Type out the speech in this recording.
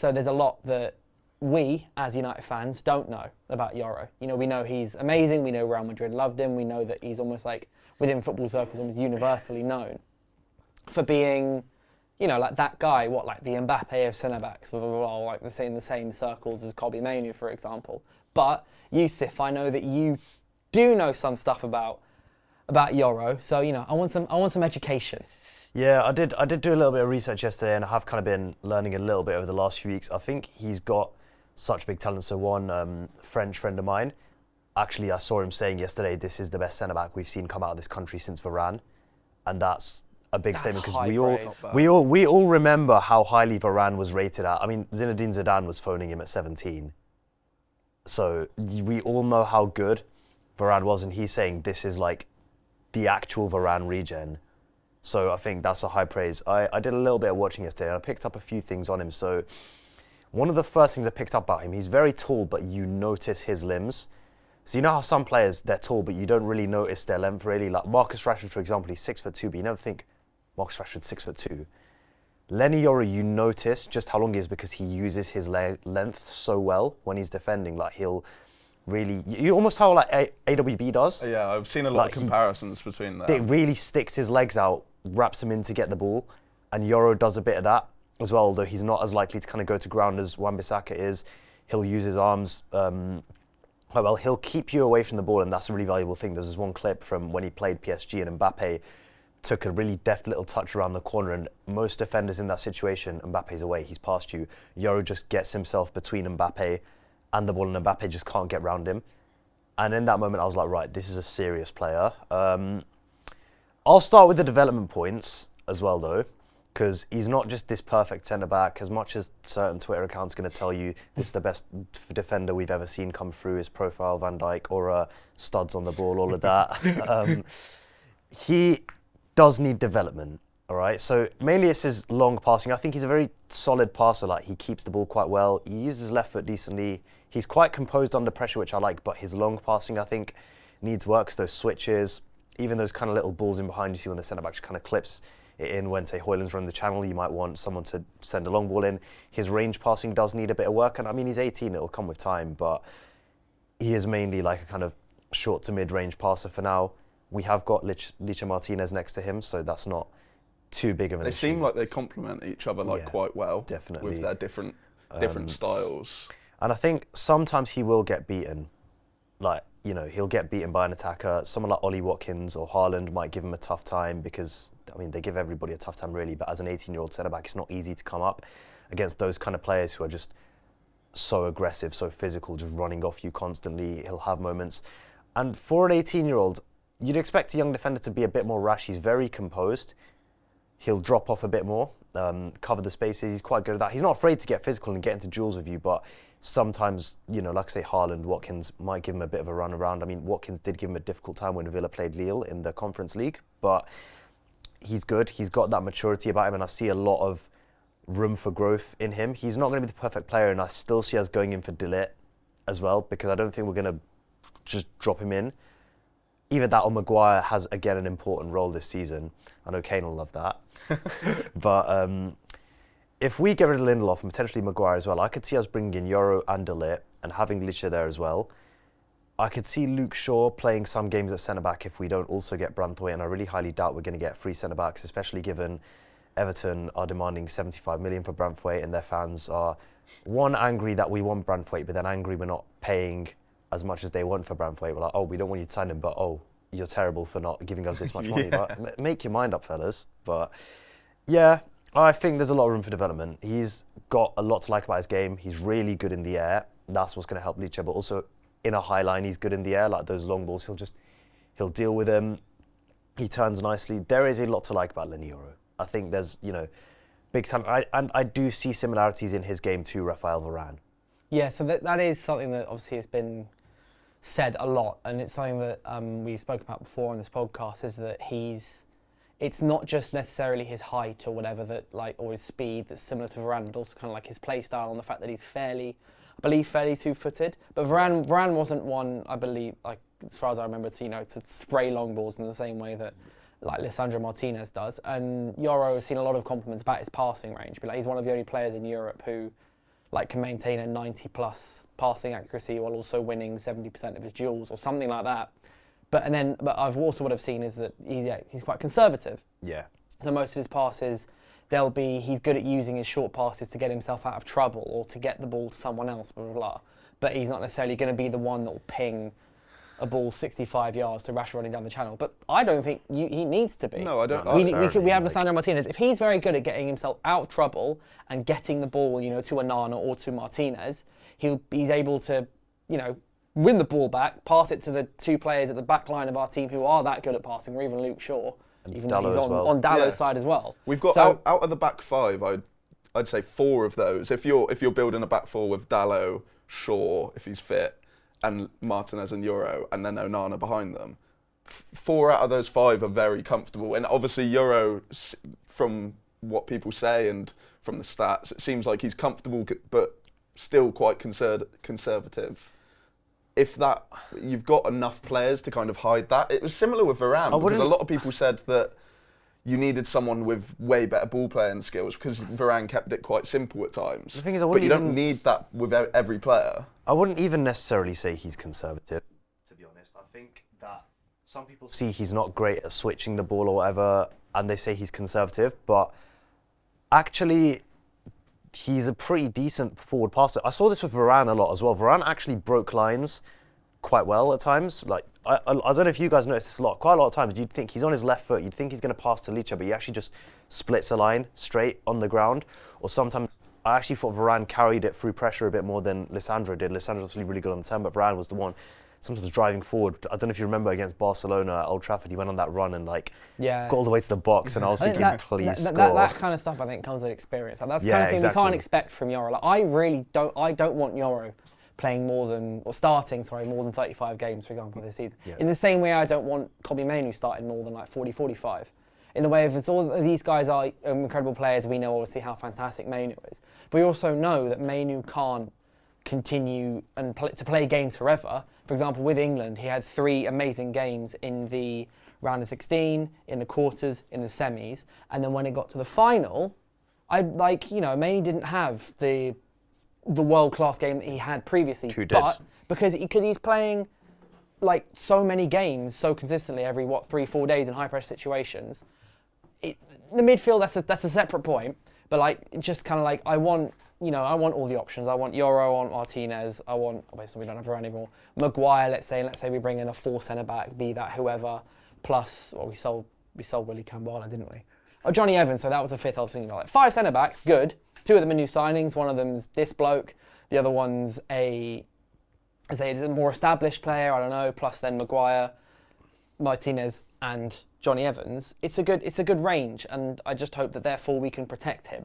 So there's a lot that we, as United fans, don't know about Yoro. You know, we know he's amazing. We know Real Madrid loved him. We know that he's almost like, within football circles, almost universally known for being, you know, like that guy, like the Mbappe of centre-backs, blah, blah, blah, like in the same circles as Kobbie Mainoo, for example. But, Yusuf, I know that you do know some stuff about Yoro, so, you know, I want some education. Yeah, I did do a little bit of research yesterday, and I have kind of been learning a little bit over the last few weeks. I think he's got such big talent. So one French friend of mine, actually I saw him saying yesterday, this is the best centre-back we've seen come out of this country since Varane. And that's a big statement, because we all remember how highly Varane was rated at. I mean, Zinedine Zidane was phoning him at 17. So we all know how good Varane was, and he's saying this is like the actual Varane regen. So I think that's a high praise. I did a little bit of watching yesterday, and I picked up a few things on him. So one of the first things I picked up about him, he's very tall, but you notice his limbs. So you know how some players, they're tall, but you don't really notice their length really. Like Marcus Rashford, for example, he's 6'2", but you never think Marcus Rashford's 6'2". Leny Yoro, you notice just how long he is because he uses his length so well when he's defending. Like he'll really, you almost how like AWB does. Yeah, I've seen a lot of comparisons between that. It really sticks his legs out, wraps him in to get the ball, and Yoro does a bit of that as well, although he's not as likely to kind of go to ground as Wan-Bissaka is. He'll use his arms quite well. He'll keep you away from the ball, and that's a really valuable thing. There's this one clip from when he played PSG and Mbappe took a really deft little touch around the corner, and most defenders in that situation, Mbappe's away, he's past you. Yoro just gets himself between Mbappe and the ball, and Mbappe just can't get round him. And in that moment, I was like, right, this is a serious player. I'll start with the development points as well, though, because he's not just this perfect centre-back. As much as certain Twitter accounts are going to tell you this is the best defender we've ever seen come through, his profile, Van Dijk, or studs on the ball, all of that. He does need development, all right? So mainly it's his long passing. I think he's a very solid passer. Like, he keeps the ball quite well. He uses his left foot decently. He's quite composed under pressure, which I like, but his long passing, I think, needs work. So those switches, even those kind of little balls in behind you see when the centre-back just kind of clips it in when, say, Højlund's running the channel, you might want someone to send a long ball in. His range passing does need a bit of work, and I mean, he's 18, it'll come with time, but he is mainly like a kind of short to mid-range passer for now. We have got Licha Martinez next to him, so that's not too big of an issue. They seem like they complement each other quite well. Definitely. With their different styles. And I think sometimes he will get beaten. Like, you know, he'll get beaten by an attacker. Someone like Ollie Watkins or Haaland might give him a tough time because, I mean, they give everybody a tough time really, but as an 18-year-old centre-back, it's not easy to come up against those kind of players who are just so aggressive, so physical, just running off you constantly. He'll have moments. And for an 18-year-old, you'd expect a young defender to be a bit more rash. He's very composed. He'll drop off a bit more, cover the spaces. He's quite good at that. He's not afraid to get physical and get into duels with you, but sometimes, you know, like I say, Haaland, Watkins might give him a bit of a run around. I mean, Watkins did give him a difficult time when Villa played Lille in the Conference League, but he's good. He's got that maturity about him, and I see a lot of room for growth in him. He's not going to be the perfect player, and I still see us going in for De Ligt as well, because I don't think we're going to just drop him in. Either that or Maguire has, again, an important role this season. I know Cain will love that. But if we get rid of Lindelof and potentially Maguire as well, I could see us bringing in Yoro and De Ligt and having Licha there as well. I could see Luke Shaw playing some games at centre-back if we don't also get Branthwaite, and I really highly doubt we're going to get 3 centre-backs, especially given Everton are demanding 75 million for Branthwaite, and their fans are, one, angry that we want Branthwaite, but then angry we're not paying as much as they want for Branthwaite. We're like, oh, we don't want you to sign him, but oh, you're terrible for not giving us this much money. But make your mind up, fellas. But yeah, I think there's a lot of room for development. He's got a lot to like about his game. He's really good in the air. That's what's going to help Licha, but also in a high line, he's good in the air. Like those long balls, he'll deal with them. He turns nicely. There is a lot to like about Leny Yoro. I think there's, you know, big time. And I do see similarities in his game to Raphael Varane. Yeah, so that is something that obviously has been said a lot, and it's something that we've spoken about before on this podcast, is that it's not just necessarily his height or whatever that, like, or his speed that's similar to Varane, but also kind of like his play style and the fact that he's fairly two-footed. But Varane wasn't one, I believe, like as far as I remember, to spray long balls in the same way that like Lisandro Martinez does. And Yoro has seen a lot of compliments about his passing range, but like, he's one of the only players in Europe who like can maintain a 90+ passing accuracy while also winning 70% of his duels or something like that. But I've also what I've seen is that he's quite conservative. Yeah. So most of his passes, he's good at using his short passes to get himself out of trouble or to get the ball to someone else, blah, blah, blah. But he's not necessarily going to be the one that will ping a ball 65 yards to Rashford running down the channel. But I don't think he needs to be. No, I don't. We have Lisandro Martinez. If he's very good at getting himself out of trouble and getting the ball, to Onana or to Martinez, he's able to, win the ball back, pass it to the two players at the back line of our team who are that good at passing, or even Luke Shaw, even though he's on Dallow's side as well. We've got out of the back five, I'd say 4 of those. If you're building a back four with Dallow, Shaw, if he's fit, and Martinez and Yoro, and then Onana behind them, 4 out of those 5 are very comfortable. And obviously Yoro, from what people say and from the stats, it seems like he's comfortable but still quite conservative. If you've got enough players to kind of hide that. It was similar with Varane, because a lot of people said that you needed someone with way better ball playing skills because Varane kept it quite simple at times. The thing is, but you don't need that with every player. I wouldn't even necessarily say he's conservative, to be honest. I think that some people see he's not great at switching the ball or whatever, and they say he's conservative, but actually he's a pretty decent forward passer. I saw this with Varane a lot as well. Varane actually broke lines quite well at times. Like I don't know if you guys noticed this a lot. Quite a lot of times you'd think he's on his left foot, you'd think he's going to pass to Licha, but he actually just splits a line straight on the ground. Or sometimes I actually thought Varane carried it through pressure a bit more than Lisandro did. Lisandro was really good on the turn, but Varane was the one sometimes driving forward. I don't know if you remember against Barcelona at Old Trafford, he went on that run and got all the way to the box, and I was thinking, please score. That kind of stuff I think comes with experience. Like, that's the kind of thing we can't expect from Yoro. Like, I don't want Yoro playing more than 35 games, for example, this season. Yeah. In the same way I don't want Kobbie Mainoo starting more than like 40, 45. In the way of all these guys are incredible players, we know obviously how fantastic Mainoo is. But we also know that Mainoo can't continue and to play games forever. For example, with England, he had 3 amazing games in the round of 16, in the quarters, in the semis, and then when it got to the final, Mainoo didn't have the world-class game that he had previously. But because he's playing like so many games so consistently every 3-4 days in high-pressure situations, the midfield that's a separate point. But just kind of I want all the options. I want Yoro, I want Martinez, obviously we don't have Varane anymore. Maguire, let's say we bring in a 4 centre-back, be that whoever, plus, we sold Willy Kambala, didn't we? Oh, Johnny Evans, so that was the 5th I was thinking about. 5 centre-backs, good. 2 of them are new signings, one of them's this bloke, the other one's a more established player, I don't know, plus then Maguire, Martinez and Johnny Evans. It's a good range, and I just hope that therefore we can protect him.